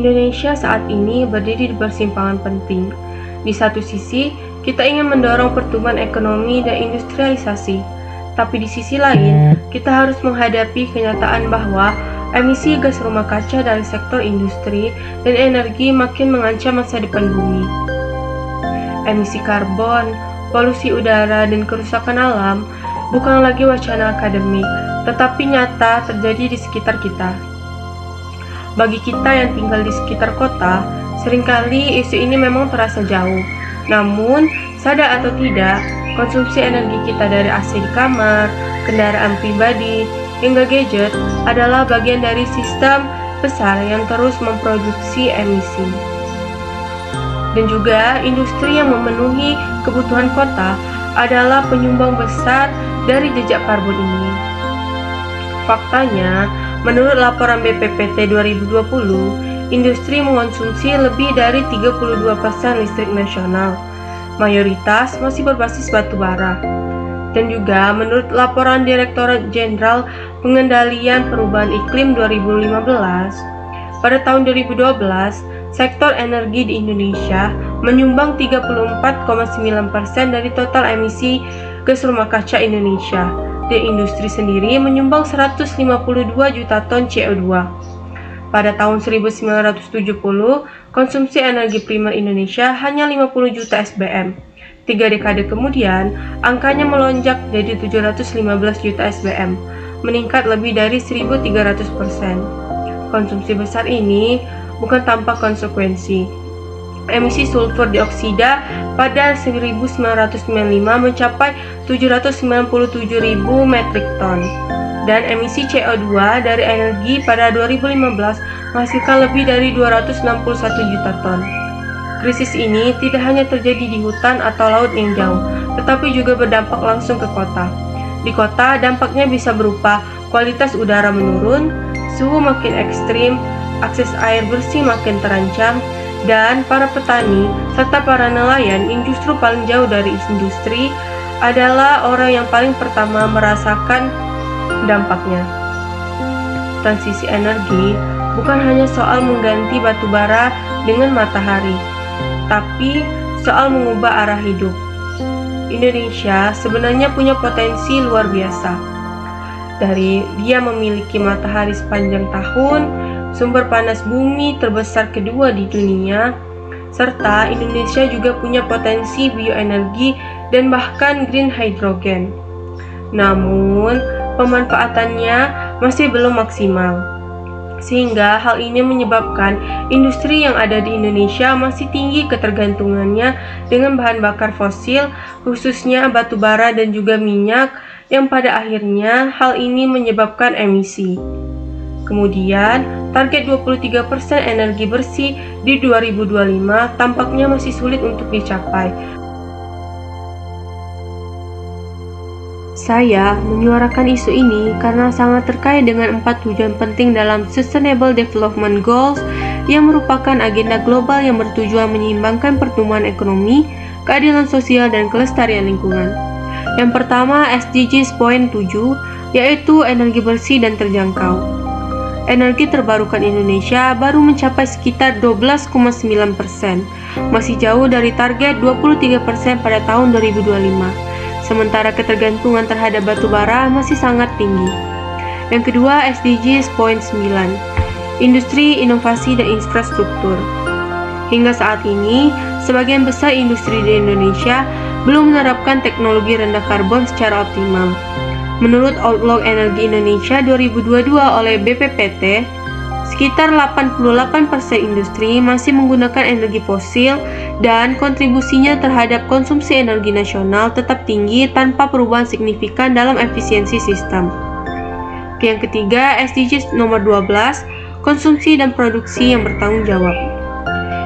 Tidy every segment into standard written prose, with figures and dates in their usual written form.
Indonesia saat ini berdiri di persimpangan penting. Di satu sisi, kita ingin mendorong pertumbuhan ekonomi dan industrialisasi. Tapi di sisi lain, kita harus menghadapi kenyataan bahwa emisi gas rumah kaca dari sektor industri dan energi makin mengancam masa depan bumi. Emisi karbon, polusi udara, dan kerusakan alam bukan lagi wacana akademik, tetapi nyata terjadi di sekitar kita. Bagi kita yang tinggal di sekitar kota, seringkali isu ini memang terasa jauh. Namun, sadar atau tidak, konsumsi energi kita dari AC di kamar, kendaraan pribadi, hingga gadget adalah bagian dari sistem besar yang terus memproduksi emisi. Dan juga industri yang memenuhi kebutuhan kota adalah penyumbang besar dari jejak karbon ini. Faktanya, menurut laporan BPPT 2020, industri mengonsumsi lebih dari 32% listrik nasional. Mayoritas masih berbasis batu bara. Dan juga menurut laporan Direktorat Jenderal Pengendalian Perubahan Iklim 2015, pada tahun 2012, sektor energi di Indonesia menyumbang 34,9% dari total emisi gas rumah kaca Indonesia. Dan industri sendiri menyumbang 152 juta ton CO2. Pada tahun 1970, konsumsi energi primer Indonesia hanya 50 juta SBM. 3 dekade kemudian, angkanya melonjak jadi 715 juta SBM, meningkat lebih dari 1.300%. Konsumsi besar ini bukan tanpa konsekuensi. Emisi sulfur dioksida pada 1995 mencapai 797.000 metrik ton, dan emisi CO2 dari energi pada 2015 menghasilkan lebih dari 261 juta ton. Krisis ini tidak hanya terjadi di hutan atau laut yang jauh, tetapi juga berdampak langsung ke kota. Di kota, dampaknya bisa berupa kualitas udara menurun, suhu makin ekstrim, akses air bersih makin terancam, dan para petani serta para nelayan yang justru paling jauh dari industri adalah orang yang paling pertama merasakan dampaknya. Transisi energi bukan hanya soal mengganti batu bara dengan matahari, tapi soal mengubah arah hidup. Indonesia sebenarnya punya potensi luar biasa. Dari dia memiliki matahari sepanjang tahun, sumber panas bumi terbesar kedua di dunia, serta Indonesia juga punya potensi bioenergi dan bahkan green hydrogen. Namun, pemanfaatannya masih belum maksimal, sehingga hal ini menyebabkan industri yang ada di Indonesia masih tinggi ketergantungannya dengan bahan bakar fosil, khususnya batu bara dan juga minyak, yang pada akhirnya hal ini menyebabkan emisi. Kemudian, target 23% energi bersih di 2025 tampaknya masih sulit untuk dicapai. Saya menyuarakan isu ini karena sangat terkait dengan 4 tujuan penting dalam Sustainable Development Goals yang merupakan agenda global yang bertujuan menyeimbangkan pertumbuhan ekonomi, keadilan sosial, dan kelestarian lingkungan. Yang pertama, SDGs Point 7, yaitu energi bersih dan terjangkau. Energi terbarukan Indonesia baru mencapai sekitar 12,9%, masih jauh dari target 23% pada tahun 2025. Sementara ketergantungan terhadap batu bara masih sangat tinggi. Yang kedua, SDGs Point 9, industri, inovasi, dan infrastruktur. Hingga saat ini, sebagian besar industri di Indonesia belum menerapkan teknologi rendah karbon secara optimal. Menurut Outlook Energi Indonesia 2022 oleh BPPT, sekitar 88% industri masih menggunakan energi fosil dan kontribusinya terhadap konsumsi energi nasional tetap tinggi tanpa perubahan signifikan dalam efisiensi sistem. Yang ketiga, SDGs nomor 12, konsumsi dan produksi yang bertanggung jawab.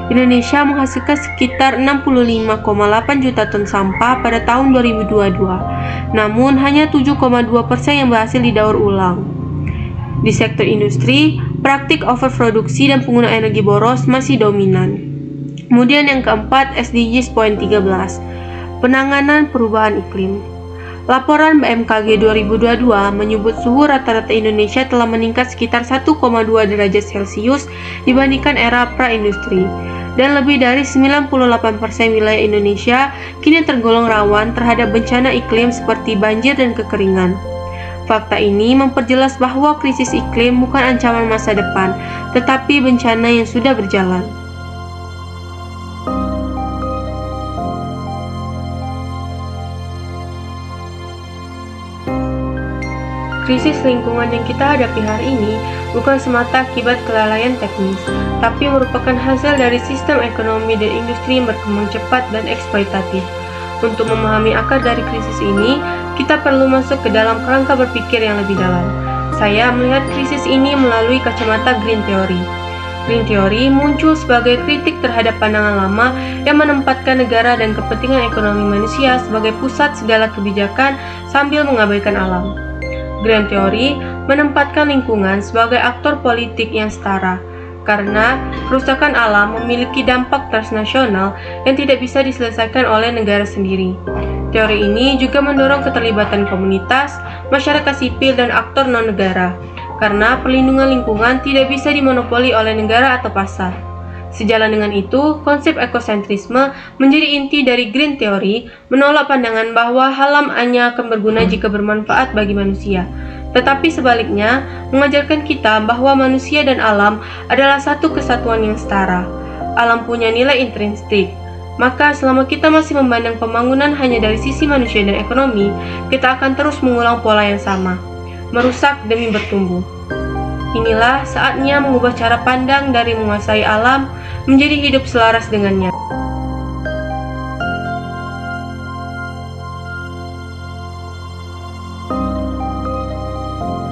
Indonesia menghasilkan sekitar 65,8 juta ton sampah pada tahun 2022, namun hanya 7,2% yang berhasil didaur ulang. Di sektor industri, praktik overproduksi dan penggunaan energi boros masih dominan. Kemudian yang keempat, SDGs Point 13, penanganan perubahan iklim. Laporan BMKG 2022 menyebut suhu rata-rata Indonesia telah meningkat sekitar 1,2 derajat Celcius dibandingkan era pra-industri, dan lebih dari 98% wilayah Indonesia kini tergolong rawan terhadap bencana iklim seperti banjir dan kekeringan. Fakta ini memperjelas bahwa krisis iklim bukan ancaman masa depan, tetapi bencana yang sudah berjalan. Krisis lingkungan yang kita hadapi hari ini bukan semata akibat kelalaian teknis, tapi merupakan hasil dari sistem ekonomi dan industri yang berkembang cepat dan eksploitatif. Untuk memahami akar dari krisis ini, kita perlu masuk ke dalam kerangka berpikir yang lebih dalam. Saya melihat krisis ini melalui kacamata Green Theory. Green Theory muncul sebagai kritik terhadap pandangan lama yang menempatkan negara dan kepentingan ekonomi manusia sebagai pusat segala kebijakan sambil mengabaikan alam. Green Theory menempatkan lingkungan sebagai aktor politik yang setara, karena kerusakan alam memiliki dampak transnasional yang tidak bisa diselesaikan oleh negara sendiri. Teori ini juga mendorong keterlibatan komunitas, masyarakat sipil, dan aktor non-negara, karena perlindungan lingkungan tidak bisa dimonopoli oleh negara atau pasar. Sejalan dengan itu, konsep ekosentrisme menjadi inti dari Green Theory, menolak pandangan bahwa alam hanya akan berguna jika bermanfaat bagi manusia. Tetapi sebaliknya, mengajarkan kita bahwa manusia dan alam adalah satu kesatuan yang setara. Alam punya nilai intrinsik. Maka selama kita masih memandang pembangunan hanya dari sisi manusia dan ekonomi, kita akan terus mengulang pola yang sama, merusak demi bertumbuh. Inilah saatnya mengubah cara pandang dari menguasai alam menjadi hidup selaras dengannya.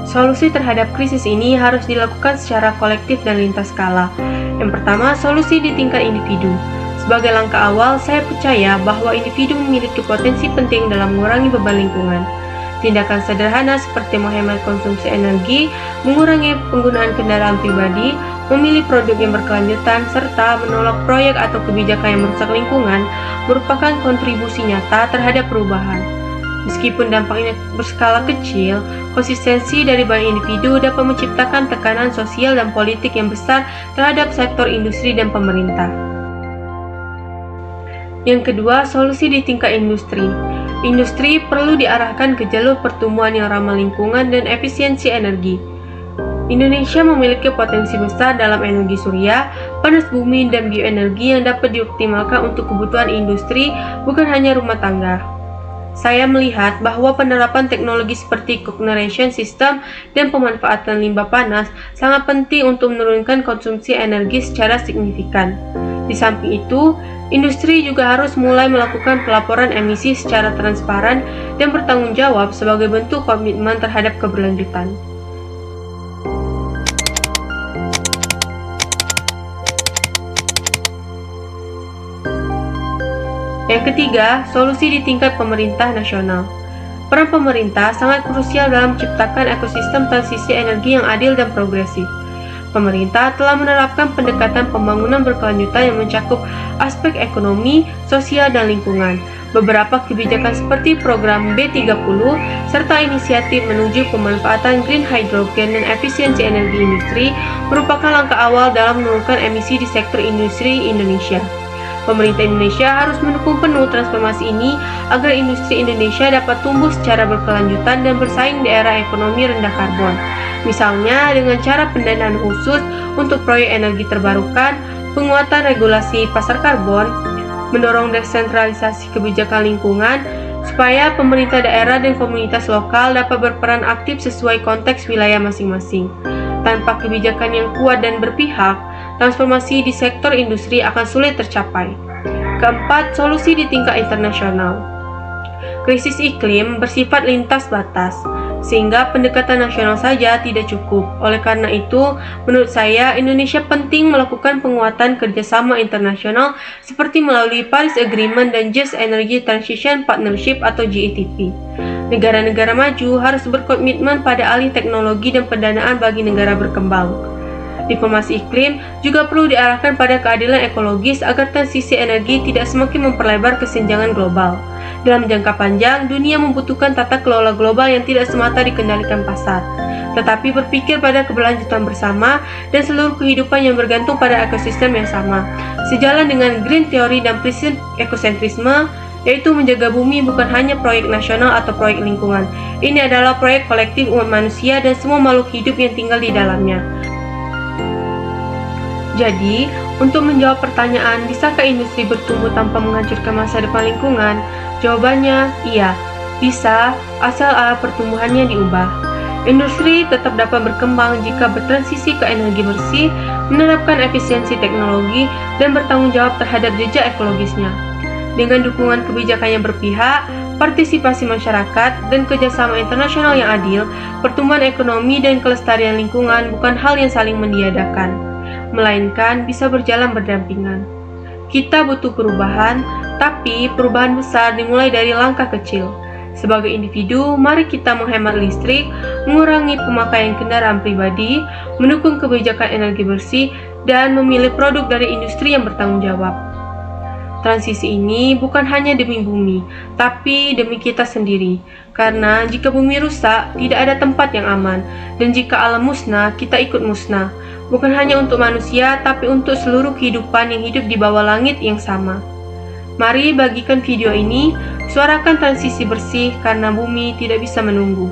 Solusi terhadap krisis ini harus dilakukan secara kolektif dan lintas skala. Yang pertama, solusi di tingkat individu. Sebagai langkah awal, saya percaya bahwa individu memiliki potensi penting dalam mengurangi beban lingkungan. Tindakan sederhana seperti menghemat konsumsi energi, mengurangi penggunaan kendaraan pribadi, memilih produk yang berkelanjutan, serta menolak proyek atau kebijakan yang merusak lingkungan merupakan kontribusi nyata terhadap perubahan. Meskipun dampaknya berskala kecil, konsistensi dari banyak individu dapat menciptakan tekanan sosial dan politik yang besar terhadap sektor industri dan pemerintah. Yang kedua, solusi di tingkat industri. Industri perlu diarahkan ke jalur pertumbuhan yang ramah lingkungan dan efisiensi energi. Indonesia memiliki potensi besar dalam energi surya, panas bumi, dan bioenergi yang dapat dioptimalkan untuk kebutuhan industri, bukan hanya rumah tangga. Saya melihat bahwa penerapan teknologi seperti cogeneration system dan pemanfaatan limbah panas sangat penting untuk menurunkan konsumsi energi secara signifikan. Di samping itu, industri juga harus mulai melakukan pelaporan emisi secara transparan dan bertanggung jawab sebagai bentuk komitmen terhadap keberlanjutan. Yang ketiga, solusi di tingkat pemerintah nasional. Peran pemerintah sangat krusial dalam menciptakan ekosistem transisi energi yang adil dan progresif. Pemerintah telah menerapkan pendekatan pembangunan berkelanjutan yang mencakup aspek ekonomi, sosial, dan lingkungan. Beberapa kebijakan seperti program B30 serta inisiatif menuju pemanfaatan green hydrogen dan efisiensi energi industri merupakan langkah awal dalam menurunkan emisi di sektor industri Indonesia. Pemerintah Indonesia harus mendukung penuh transformasi ini agar industri Indonesia dapat tumbuh secara berkelanjutan dan bersaing di era ekonomi rendah karbon. Misalnya dengan cara pendanaan khusus untuk proyek energi terbarukan, penguatan regulasi pasar karbon, mendorong desentralisasi kebijakan lingkungan, supaya pemerintah daerah dan komunitas lokal dapat berperan aktif sesuai konteks wilayah masing-masing. Tanpa kebijakan yang kuat dan berpihak, transformasi di sektor industri akan sulit tercapai. Keempat, solusi di tingkat internasional. Krisis iklim bersifat lintas batas, sehingga pendekatan nasional saja tidak cukup. Oleh karena itu, menurut saya, Indonesia penting melakukan penguatan kerjasama internasional seperti melalui Paris Agreement dan Just Energy Transition Partnership atau GETP. Negara-negara maju harus berkomitmen pada alih teknologi dan pendanaan bagi negara berkembang. Diplomasi iklim juga perlu diarahkan pada keadilan ekologis agar transisi energi tidak semakin memperlebar kesenjangan global. Dalam jangka panjang, dunia membutuhkan tata kelola global yang tidak semata dikendalikan pasar, tetapi berpikir pada keberlanjutan bersama dan seluruh kehidupan yang bergantung pada ekosistem yang sama. Sejalan dengan green theory dan prinsip ekosentrisme, yaitu menjaga bumi bukan hanya proyek nasional atau proyek lingkungan. Ini adalah proyek kolektif umat manusia dan semua makhluk hidup yang tinggal di dalamnya. Jadi, untuk menjawab pertanyaan, bisakah industri bertumbuh tanpa menghancurkan masa depan lingkungan? Jawabannya, iya, bisa, asal arah pertumbuhannya diubah. Industri tetap dapat berkembang jika bertransisi ke energi bersih, menerapkan efisiensi teknologi, dan bertanggung jawab terhadap jejak ekologisnya. Dengan dukungan kebijakan yang berpihak, partisipasi masyarakat, dan kerjasama internasional yang adil, pertumbuhan ekonomi dan kelestarian lingkungan bukan hal yang saling meniadakan, melainkan bisa berjalan berdampingan. Kita butuh perubahan, tapi perubahan besar dimulai dari langkah kecil. Sebagai individu, mari kita menghemat listrik, mengurangi pemakaian kendaraan pribadi, mendukung kebijakan energi bersih, dan memilih produk dari industri yang bertanggung jawab. Transisi ini bukan hanya demi bumi, tapi demi kita sendiri. Karena jika bumi rusak, tidak ada tempat yang aman. Dan jika alam musnah, kita ikut musnah. Bukan hanya untuk manusia, tapi untuk seluruh kehidupan yang hidup di bawah langit yang sama. Mari bagikan video ini, suarakan transisi bersih karena bumi tidak bisa menunggu.